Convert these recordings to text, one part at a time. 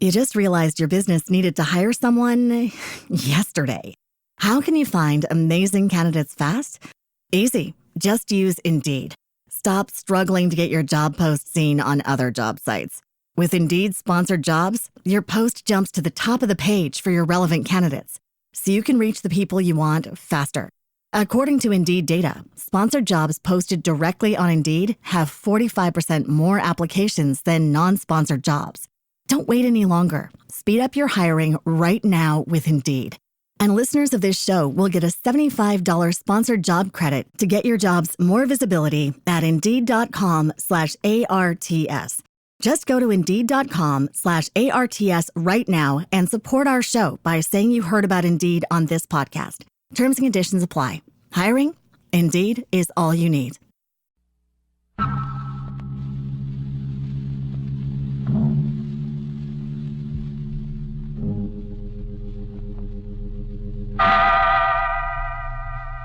You just realized your business needed to hire someone yesterday. How can you find amazing candidates fast? Easy. Just use Indeed. Stop struggling to get your job post seen on other job sites. With Indeed sponsored jobs, your post jumps to the top of the page for your relevant candidates, so you can reach the people you want faster. According to Indeed data, sponsored jobs posted directly on Indeed have 45% more applications than non-sponsored jobs. Don't wait any longer. Speed up your hiring right now with Indeed. And listeners of this show will get a $75 sponsored job credit to get your jobs more visibility at Indeed.com/ARTS. Just go to Indeed.com/ARTS right now and support our show by saying you heard about Indeed on this podcast. Terms and conditions apply. Hiring? Indeed is all you need.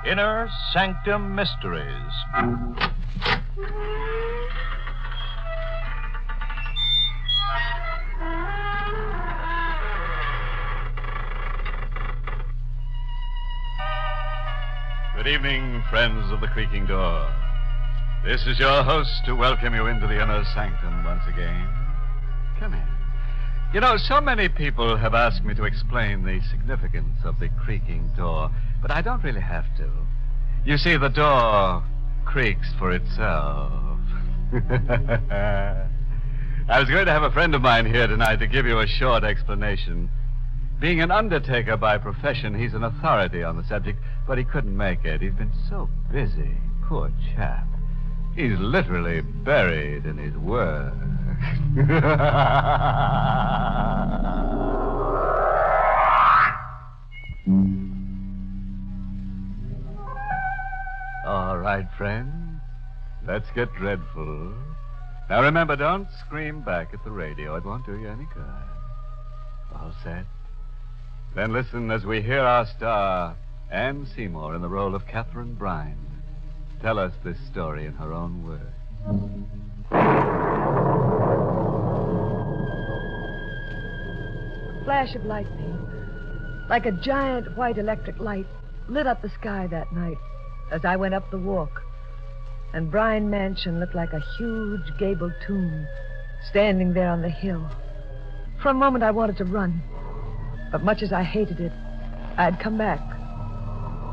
Inner Sanctum Mysteries. Good evening, friends of the creaking door. This is your host to welcome you into the Inner Sanctum once again. Come in. You know, so many people have asked me to explain the significance of the creaking door, but I don't really have to. You see, the door creaks for itself. I was going to have a friend of mine here tonight to give you a short explanation. Being an undertaker by profession, he's an authority on the subject, but he couldn't make it. He's been so busy. Poor chap. He's literally buried in his work. All right, friend. Let's get dreadful. Now remember, don't scream back at the radio. It won't do you any good. All set? Then listen as we hear our star, Anne Seymour, in the role of Catherine Brine, tell us this story in her own words. A flash of lightning, like a giant white electric light, lit up the sky that night as I went up the walk. And Brine Mansion looked like a huge gabled tomb standing there on the hill. For a moment I wanted to run, but much as I hated it, I had come back.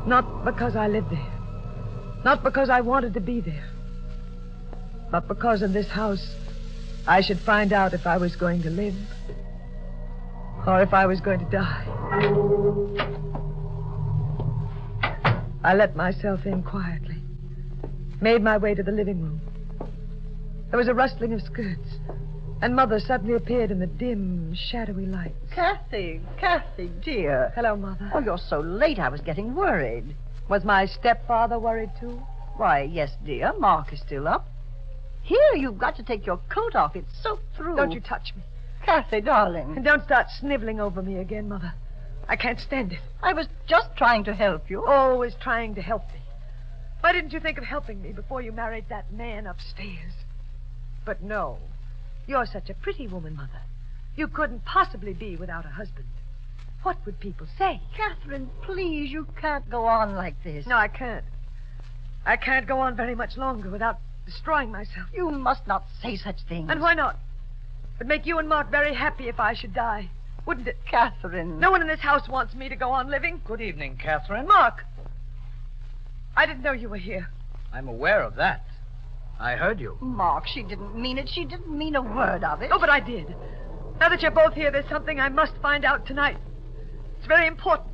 Not because I lived there, not because I wanted to be there, but because in this house I should find out if I was going to live or if I was going to die. I let myself in quietly, made my way to the living room. There was a rustling of skirts, and Mother suddenly appeared in the dim, shadowy light. Kathy, dear. Hello, Mother. Oh, you're so late, I was getting worried. Was my stepfather worried, too? Why, yes, dear, Mark is still up. Here, you've got to take your coat off. It's soaked through. Don't you touch me. Kathy, darling. And don't start sniveling over me again, Mother. I can't stand it. I was just trying to help you. Always trying to help me. Why didn't you think of helping me before you married that man upstairs? But no. You're such a pretty woman, Mother. You couldn't possibly be without a husband. What would people say? Catherine, please, you can't go on like this. No, I can't. I can't go on very much longer without destroying myself. You must not say such things. And why not? It'd make you and Mark very happy if I should die, wouldn't it? Catherine. No one in this house wants me to go on living. Good evening, Catherine. Mark! I didn't know you were here. I'm aware of that. I heard you. Mark, she didn't mean it. She didn't mean a word of it. Oh, but I did. Now that you're both here, there's something I must find out tonight. It's very important.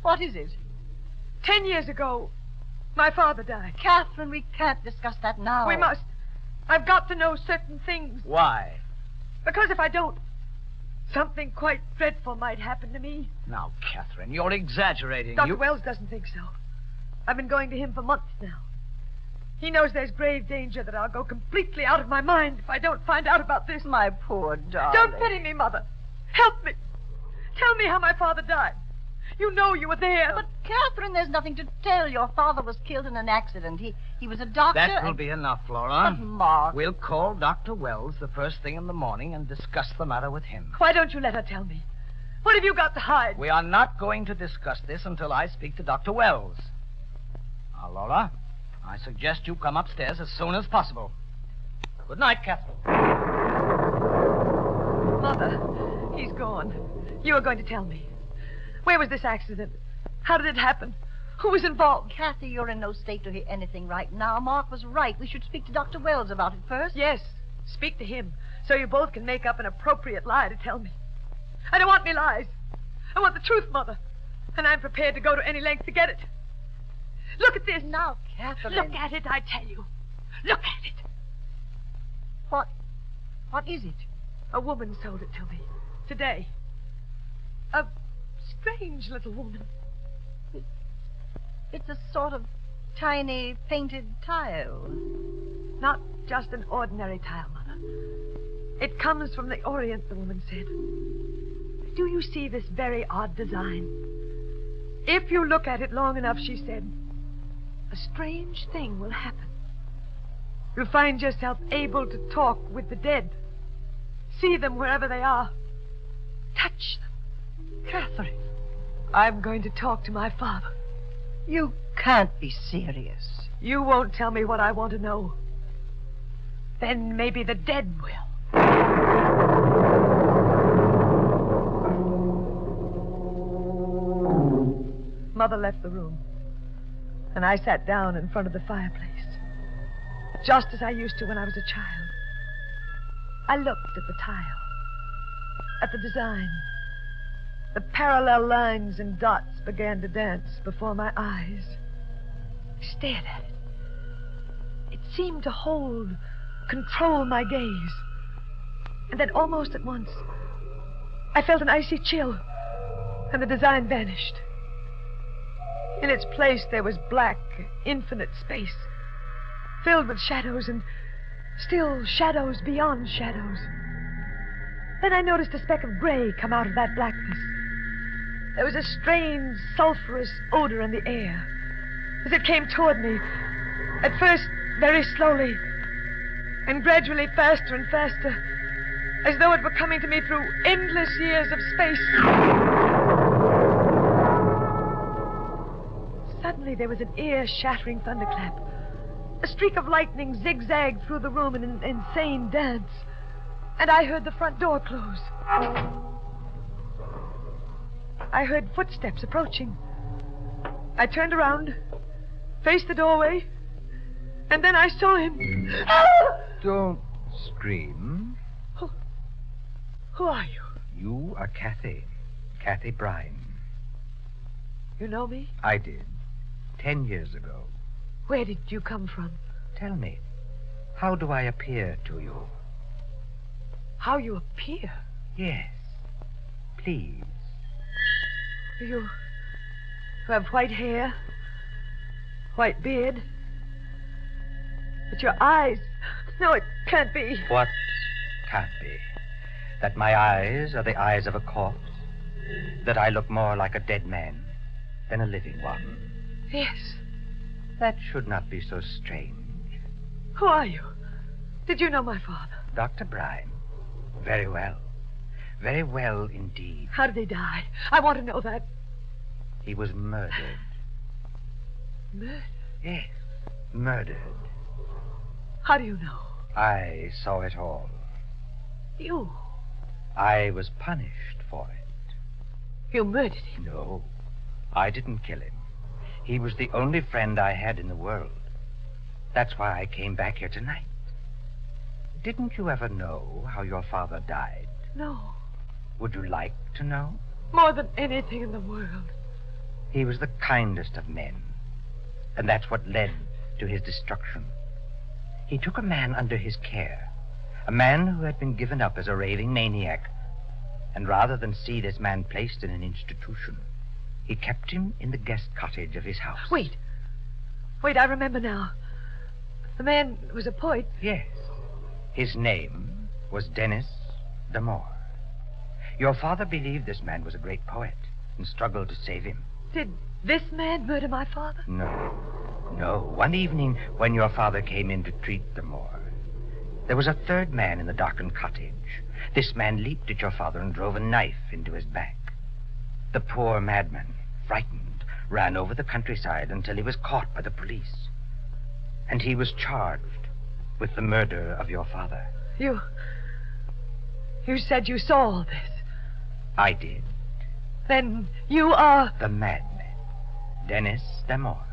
What is it? 10 years ago, my father died. Catherine, we can't discuss that now. We must. I've got to know certain things. Why? Because if I don't, something quite dreadful might happen to me. Now, Catherine, you're exaggerating. Dr. Wells doesn't think so. I've been going to him for months now. He knows there's grave danger that I'll go completely out of my mind if I don't find out about this. My poor darling. Don't pity me, Mother. Help me. Tell me how my father died. You know you were there. But, Catherine, there's nothing to tell. Your father was killed in an accident. He was a doctor. That will be enough, Flora. But, Mark. We'll call Dr. Wells the first thing in the morning and discuss the matter with him. Why don't you let her tell me? What have you got to hide? We are not going to discuss this until I speak to Dr. Wells. Now, Laura, I suggest you come upstairs as soon as possible. Good night, Catherine. Mother, he's gone. You were going to tell me. Where was this accident? How did it happen? Who was involved? Kathy, you're in no state to hear anything right now. Mark was right. We should speak to Dr. Wells about it first. Yes, speak to him, so you both can make up an appropriate lie to tell me. I don't want any lies. I want the truth, Mother. And I'm prepared to go to any length to get it. Look at this. Now, Catherine. Look at it, I tell you. Look at it. What is it? A woman sold it to me. Today. A strange little woman. It's a sort of tiny painted tile. Not just an ordinary tile, Mother. It comes from the Orient, the woman said. Do you see this very odd design? If you look at it long enough, she said, a strange thing will happen. You'll find yourself able to talk with the dead. See them wherever they are. Touch them. Catherine, I'm going to talk to my father. you can't be serious. You won't tell me what I want to know. Then maybe the dead will. Mother left the room, and I sat down in front of the fireplace, just as I used to when I was a child. I looked at the tile, at the design. The parallel lines and dots began to dance before my eyes. I stared at it. It seemed to hold, control my gaze. And then almost at once, I felt an icy chill, and the design vanished. In its place, there was black, infinite space, filled with shadows and still shadows beyond shadows. Then I noticed a speck of gray come out of that blackness. There was a strange, sulphurous odor in the air as it came toward me, at first very slowly, and gradually faster and faster, as though it were coming to me through endless years of space. Suddenly there was an ear-shattering thunderclap. A streak of lightning zigzagged through the room in an insane dance, and I heard the front door close. I heard footsteps approaching. I turned around, faced the doorway, and then I saw him. Don't scream. Who are you? You are Kathy. Kathy Brine. You know me? I did. 10 years ago. Where did you come from? Tell me, how do I appear to you? How you appear? Yes. Please. You have white hair, white beard. But your eyes... No, it can't be. What can't be? That my eyes are the eyes of a corpse? That I look more like a dead man than a living one? Yes. That should not be so strange. Who are you? Did you know my father? Dr. Brine. Very well. Very well indeed. How did he die? I want to know that. He was murdered. Murdered? Yes, murdered. How do you know? I saw it all. You? I was punished for it. You murdered him? No, I didn't kill him. He was the only friend I had in the world. That's why I came back here tonight. Didn't you ever know how your father died? No. Would you like to know? More than anything in the world. He was the kindest of men. And that's what led to his destruction. He took a man under his care. A man who had been given up as a raving maniac. And rather than see this man placed in an institution, he kept him in the guest cottage of his house. Wait, I remember now. The man was a poet. Yes. His name was Dennis Damore. Your father believed this man was a great poet. and struggled to save him. Did this man murder my father? No. No. One evening, when your father came in to treat the Moor, there was a third man in the darkened cottage. This man leaped at your father and drove a knife into his back. The poor madman, frightened, ran over the countryside until he was caught by the police. And he was charged with the murder of your father. You said you saw all this. I did. Then you are... The madman, Dennis Damore.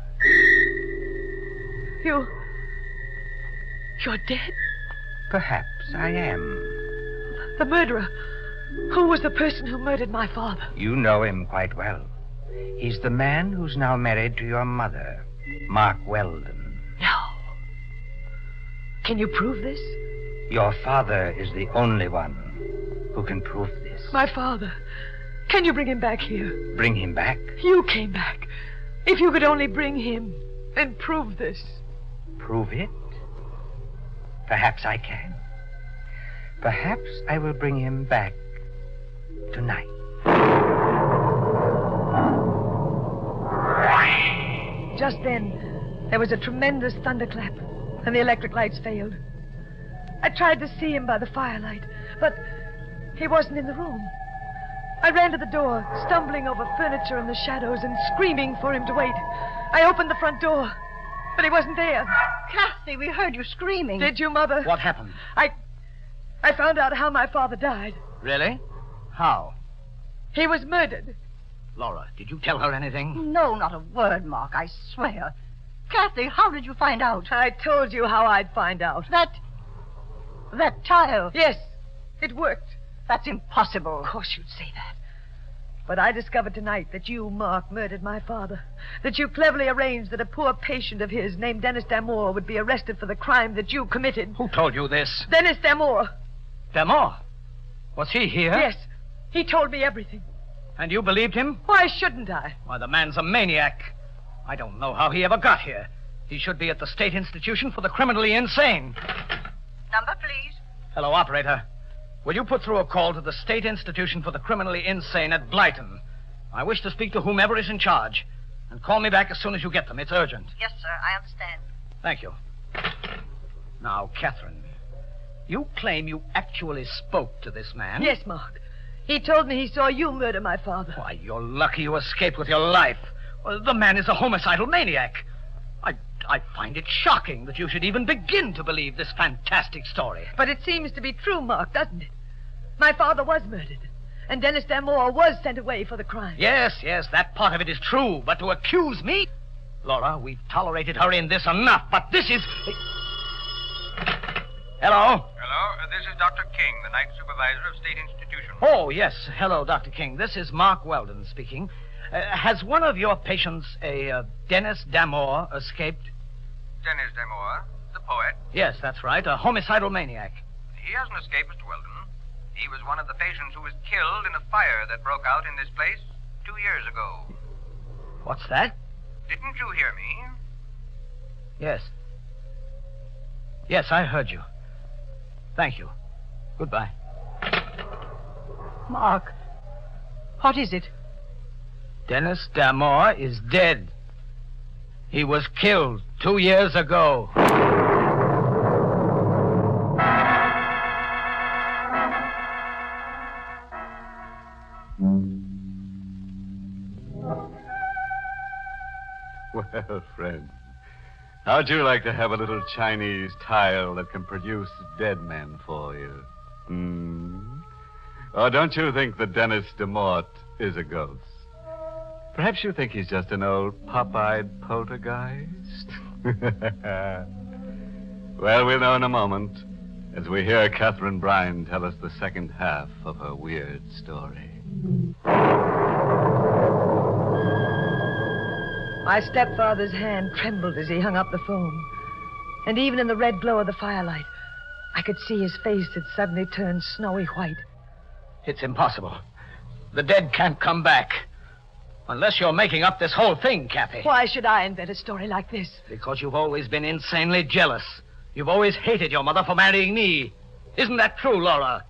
You're dead? Perhaps I am. The murderer. Who was the person who murdered my father? You know him quite well. He's the man who's now married to your mother, Mark Weldon. No. Can you prove this? Your father is the only one who can prove this. My father. Can you bring him back here? Bring him back? You came back. If you could only bring him and prove this. Prove it? Perhaps I can. Perhaps I will bring him back tonight. Just then, there was a tremendous thunderclap, and the electric lights failed. I tried to see him by the firelight, but he wasn't in the room. I ran to the door, stumbling over furniture in the shadows and screaming for him to wait. I opened the front door, but he wasn't there. Kathy, we heard you screaming. Did you, Mother? What happened? I found out how my father died. Really? How? He was murdered. Laura, did you tell her anything? No, not a word, Mark, I swear. Kathy, how did you find out? I told you how I'd find out. That tile. Yes, it worked. That's impossible. Of course you'd say that. But I discovered tonight that you, Mark, murdered my father. That you cleverly arranged that a poor patient of his named Dennis Damore would be arrested for the crime that you committed. Who told you this? Dennis Damore. Damore? Was he here? Yes. He told me everything. And you believed him? Why shouldn't I? Why, the man's a maniac. I don't know how he ever got here. He should be at the State Institution for the Criminally Insane. Number, please. Hello, operator. Will you put through a call to the State Institution for the Criminally Insane at Blyton? I wish to speak to whomever is in charge. And call me back as soon as you get them. It's urgent. Yes, sir, I understand. Thank you. Now, Catherine, you claim you actually spoke to this man? Yes, Mark. He told me he saw you murder my father. Why, you're lucky you escaped with your life. Well, the man is a homicidal maniac. I find it shocking that you should even begin to believe this fantastic story. But it seems to be true, Mark, doesn't it? My father was murdered, and Dennis Damore was sent away for the crime. Yes, that part of it is true. But to accuse me? Laura, we've tolerated her in this enough, but this is... Hello? Hello, this is Dr. King, the night supervisor of State Institution. Oh, yes. Hello, Dr. King. This is Mark Weldon speaking. Has one of your patients, a Dennis Damore, escaped? Dennis Damore, the poet. Yes, that's right. A homicidal maniac. He hasn't escaped, Mr. Weldon. He was one of the patients who was killed in a fire that broke out in this place 2 years ago. What's that? Didn't you hear me? Yes. Yes, I heard you. Thank you. Goodbye. Mark, what is it? Dennis Damore is dead. He was killed 2 years ago. Well, friend, how'd you like to have a little Chinese tile that can produce dead men for you? Or don't you think that Dennis Damore is a ghost? Perhaps you think he's just an old pop-eyed poltergeist? Well, we'll know in a moment as we hear Catherine Bryan tell us the second half of her weird story. My stepfather's hand trembled as he hung up the phone. And even in the red glow of the firelight, I could see his face had suddenly turned snowy white. It's impossible. The dead can't come back. Unless you're making up this whole thing, Kathy. Why should I invent a story like this? Because you've always been insanely jealous. You've always hated your mother for marrying me. Isn't that true, Laura?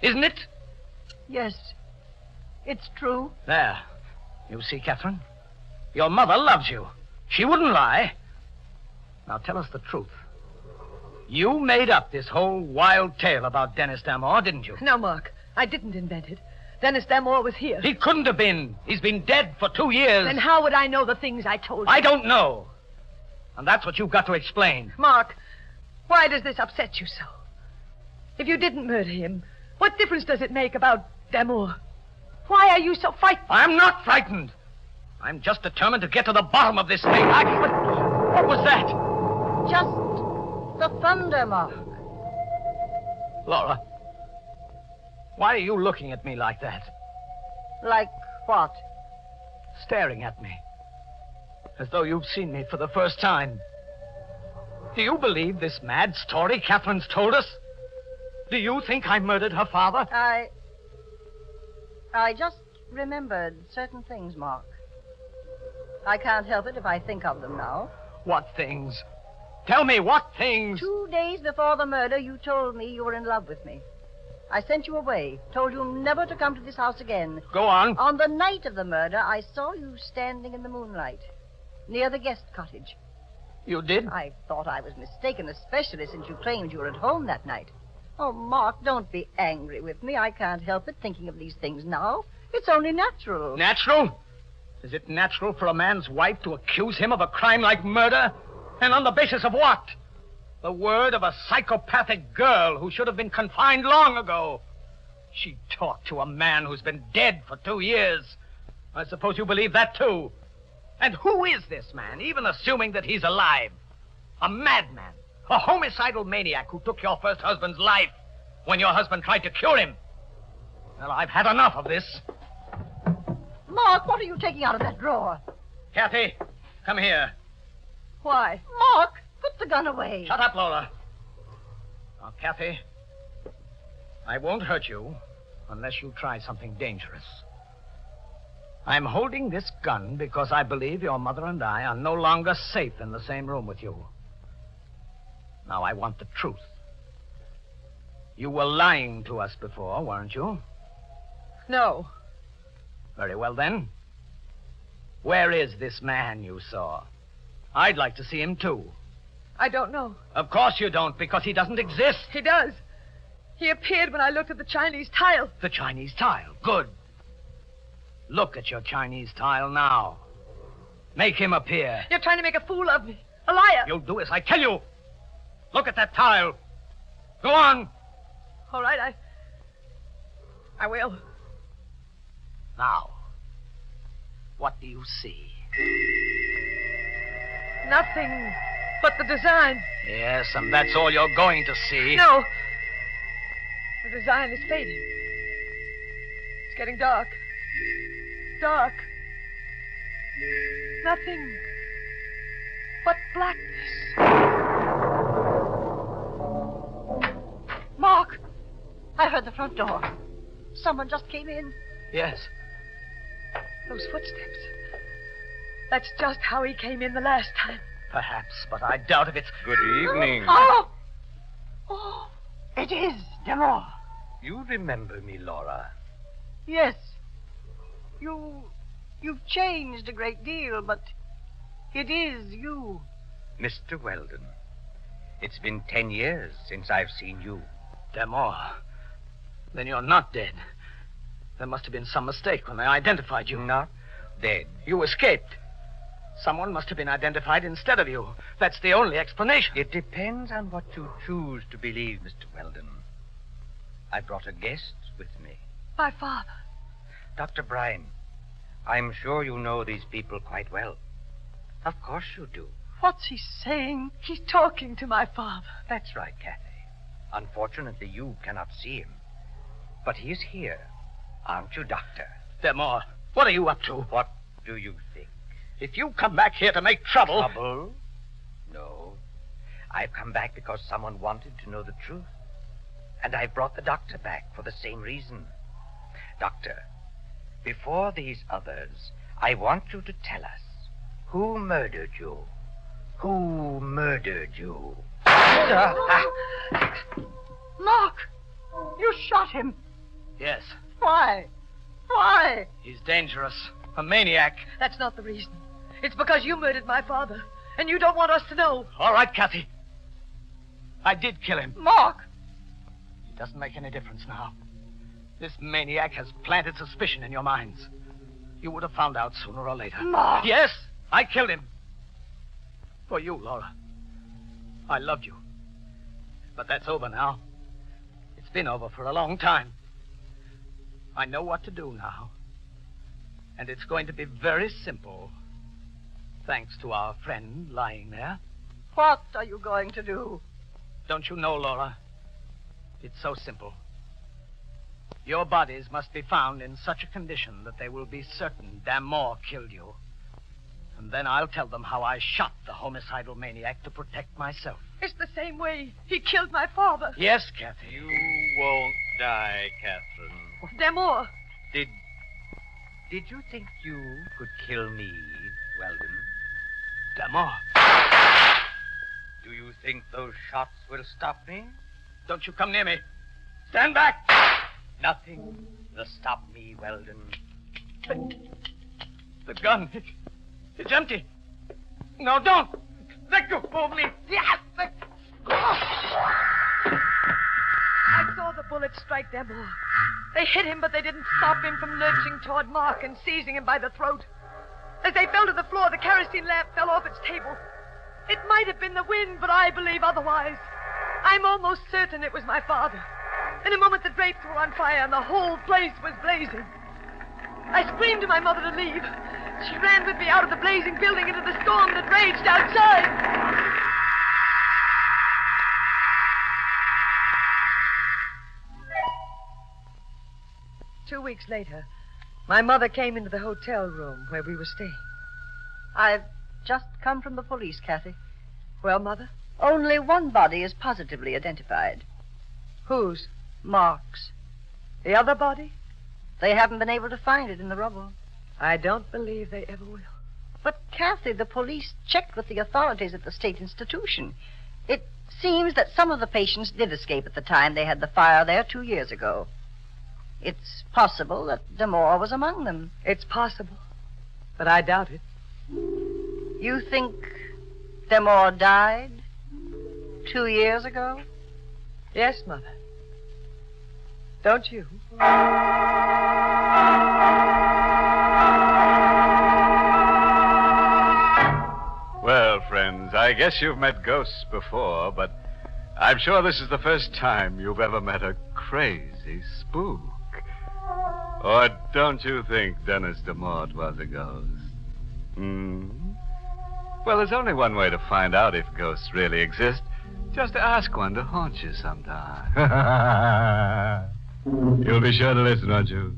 Isn't it? Yes. It's true. There. You see, Catherine? Your mother loves you. She wouldn't lie. Now tell us the truth. You made up this whole wild tale about Dennis Damore, didn't you? No, Mark. I didn't invent it. Dennis Damore was here. He couldn't have been. He's been dead for 2 years. Then how would I know the things I told you? I don't know. And that's what you've got to explain. Mark, why does this upset you so? If you didn't murder him, what difference does it make about Damore? Why are you so frightened? I'm not frightened. I'm just determined to get to the bottom of this thing. What was that? Just the thunder, Mark. Laura, why are you looking at me like that? Like what? Staring at me. As though you've seen me for the first time. Do you believe this mad story Catherine's told us? Do you think I murdered her father? I just remembered certain things, Mark. I can't help it if I think of them now. What things? Tell me, what things? 2 days before the murder, you told me you were in love with me. I sent you away, told you never to come to this house again. Go on. On the night of the murder, I saw you standing in the moonlight, near the guest cottage. You did? I thought I was mistaken, especially since you claimed you were at home that night. Oh, Mark, don't be angry with me. I can't help it thinking of these things now. It's only natural. Natural? Is it natural for a man's wife to accuse him of a crime like murder? And on the basis of what? The word of a psychopathic girl who should have been confined long ago. She talked to a man who's been dead for 2 years. I suppose you believe that, too. And who is this man, even assuming that he's alive? A madman, a homicidal maniac who took your first husband's life when your husband tried to cure him. Well, I've had enough of this. Mark, what are you taking out of that drawer? Kathy, come here. Why? Mark, put the gun away. Shut up, Lola. Now, Kathy, I won't hurt you unless you try something dangerous. I'm holding this gun because I believe your mother and I are no longer safe in the same room with you. Now, I want the truth. You were lying to us before, weren't you? No. Very well, then. Where is this man you saw? I'd like to see him, too. I don't know. Of course you don't, because he doesn't exist. He does. He appeared when I looked at the Chinese tile. The Chinese tile. Good. Look at your Chinese tile now. Make him appear. You're trying to make a fool of me. A liar. You'll do as I tell you. Look at that tile. Go on. All right, I will. Now, what do you see? Nothing but the design. Yes, and that's all you're going to see. No. The design is fading. It's getting dark. Dark. Nothing but blackness. Mark, I heard the front door. Someone just came in. Yes. Those footsteps. That's just how he came in the last time. Perhaps, but I doubt if it's... Good evening. Oh! Oh, it is Damore. You remember me, Laura? Yes. You've changed a great deal, but it is you. Mr. Weldon, it's been 10 years since I've seen you. Damore. Then you're not dead. There must have been some mistake when they identified you. Not dead. You escaped. Someone must have been identified instead of you. That's the only explanation. It depends on what you choose to believe, Mr. Weldon. I brought a guest with me. My father. Dr. Bryan, I'm sure you know these people quite well. Of course you do. What's he saying? He's talking to my father. That's right, Kathy. Unfortunately, you cannot see him. But he is here. Aren't you, Doctor? Damore, what are you up to? What do you think? If you come back here to make trouble... Trouble? No. I've come back because someone wanted to know the truth. And I've brought the doctor back for the same reason. Doctor, before these others, I want you to tell us who murdered you. Who murdered you? Mark, you shot him. Yes. Why? Why? He's dangerous. A maniac. That's not the reason. It's because you murdered my father, and you don't want us to know. All right, Kathy. I did kill him. Mark! It doesn't make any difference now. This maniac has planted suspicion in your minds. You would have found out sooner or later. Mark! Yes, I killed him. For you, Laura. I loved you. But that's over now. It's been over for a long time. I know what to do now. And it's going to be very simple. Thanks to our friend lying there. What are you going to do? Don't you know, Laura? It's so simple. Your bodies must be found in such a condition that they will be certain Damore killed you. And then I'll tell them how I shot the homicidal maniac to protect myself. It's the same way he killed my father. Yes, Kathy. You won't die, Catherine. Damore. Did you think you could kill me, Weldon? Damore. Do you think those shots will stop me? Don't you come near me. Stand back! Nothing will stop me, Weldon. The gun. It's empty. No, don't. Let go of me. I saw the bullet strike Damore. They hit him, but they didn't stop him from lurching toward Mark and seizing him by the throat. As they fell to the floor, the kerosene lamp fell off its table. It might have been the wind, but I believe otherwise. I'm almost certain it was my father. In a moment, the drapes were on fire and the whole place was blazing. I screamed to my mother to leave. She ran with me out of the blazing building into the storm that raged outside. 2 weeks later, my mother came into the hotel room where we were staying. I've just come from the police, Kathy. Well, Mother? Only one body is positively identified. Whose? Mark's. The other body? They haven't been able to find it in the rubble. I don't believe they ever will. But, Kathy, the police checked with the authorities at the state institution. It seems that some of the patients did escape at the time they had the fire there 2 years ago. It's possible that Damore was among them. It's possible, but I doubt it. You think Damore died 2 years ago? Yes, Mother. Don't you? Well, friends, I guess you've met ghosts before, but I'm sure this is the first time you've ever met a crazy spook. Or don't you think Dennis Damore was a ghost? Well, there's only one way to find out if ghosts really exist. Just ask one to haunt you sometime. You'll be sure to listen, won't you?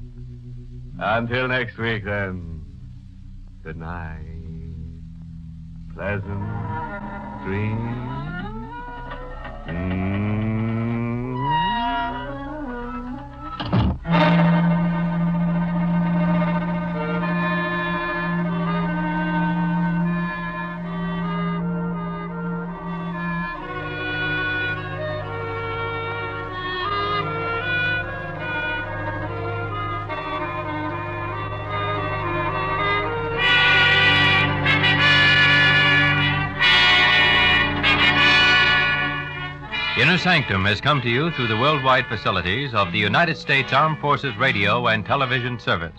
Until next week, then. Good night. Pleasant dreams. Inner Sanctum has come to you through the worldwide facilities of the United States Armed Forces Radio and Television Service.